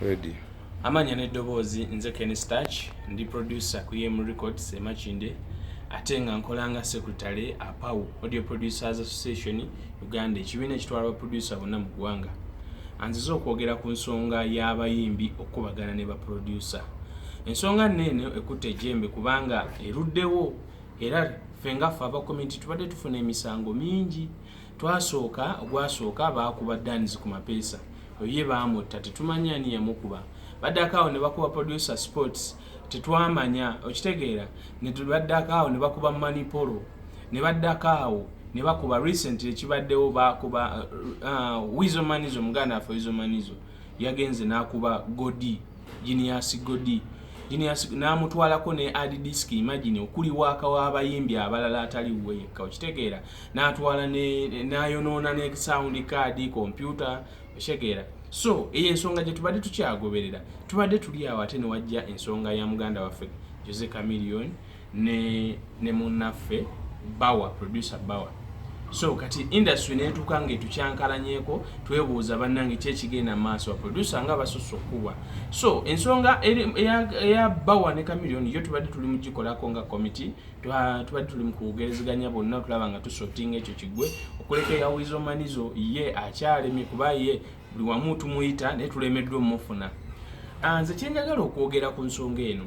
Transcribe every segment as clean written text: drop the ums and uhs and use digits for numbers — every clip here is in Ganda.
Ready. Amanya n'eddoboozi nze Ken Starch ndi producer ku EM Records e Makinde ate nga nkolanga secretary APAU Audio Producers Association Uganda ekibiina ekitwala abaproducer bonna mu ggwanga. Anziza okwogera ku nsonga y'abayimbi okubagana ne baproducer. Ensonga nene ekutte ejjembe kubanga eruddewo era ffe ngaffe abakomiti tubadde tufuna emisango mingi. Ogwasooka baakuba Danizi ku mapeesa oye baamutta tetumanya ani yamukuba. Baddakaawo ne bakuba producer sports tetwamanya okitegeera ne tubaddakaawo ne bakuba manipolo ne baddakaawo ne bakuba recently kibaddewo bakuba Wizo Manizo muganda affe Wizo Manizo yagenze n'akuba Godi Genius Godi Genius n'amutwalako ne adi disk imagine okuli waka w'abayimbi abalala atali weka okitegeera n'atwala n'ayonoona ne sound card computer okitegeera. So ensonga gye tubadde tukyagoberera tubadde tuli awo ate ne wajja ensonga ya muganda waffe Jose Chameleone ne munnaffe Bawa producer Bawa. So kati industry netuuka ng'etukyankalanyeko twebuuza bannange kyekigenda maaso producer nga basoso okuwa. So ensonga eya Bawa ne Chameleone yo tubadde tuli mugikolako nga committee tubadde tuli mu kugerezeganya bonna tulaba nga tusortinga ekyo kigwe okuleka ya Wizo Manizo ye akyalemye kuba ye buli wamu tumuyita ne tulemeddwa omufuna. Nze kyenjagala okwogera ku nsonga eno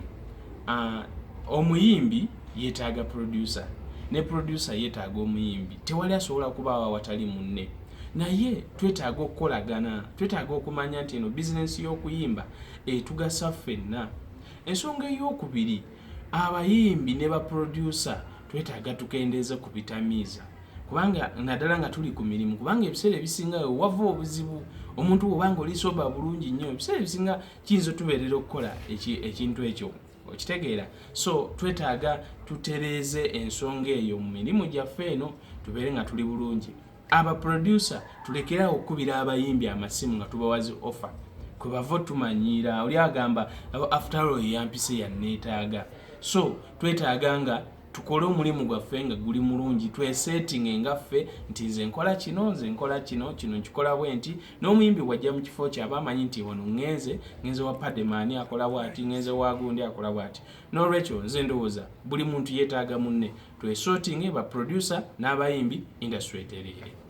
omuyimbi yetaaga producer ne producer yetaaga omuyimbi. Tewali asobola kubaawo awatali munne, naye twetaaga okukolagana, twetaaga okumanya nti eno bizinensi y'okuyimba etugasa ffenna. Ensonga ey'okubiri abayimbi ne baproducer twetaaga tukendeeze ku bitamiiza kubanga naddala nga tuli ku mirimu kubanga ebiseera ebisingayo wava obuzibu omuntu bw'obanga oli soba bulungi nnyo ebiseera ebisinga kiyinza tubeerera okukola ekintu ekyo okitegeera. So twetaaga tutereeze ensonga eyo mu mirimu gyaffe eno tubeere nga tuli bulungi. Abaproducer tulekerawo okukubira abayimbi amasimu nga tubawazi offer kwe bava tumanyiira oli agamba after all yampise yanneetaaga. So twetaaga nga tukole omulimu gwaffe nga guli mulungi twesetting ngaffe nti nze nkola kino nze nkola kino nkikola bwenti n'omuyimbi wajja mu kifo kyaba amanyi nti wano ngenze wa Pademani akola bwati ngenze wa gundi akola bwati. N'olwekyo nze ndowooza buli muntu yeetaaga munne twesorting ba producer n'abayimbi industry etereere.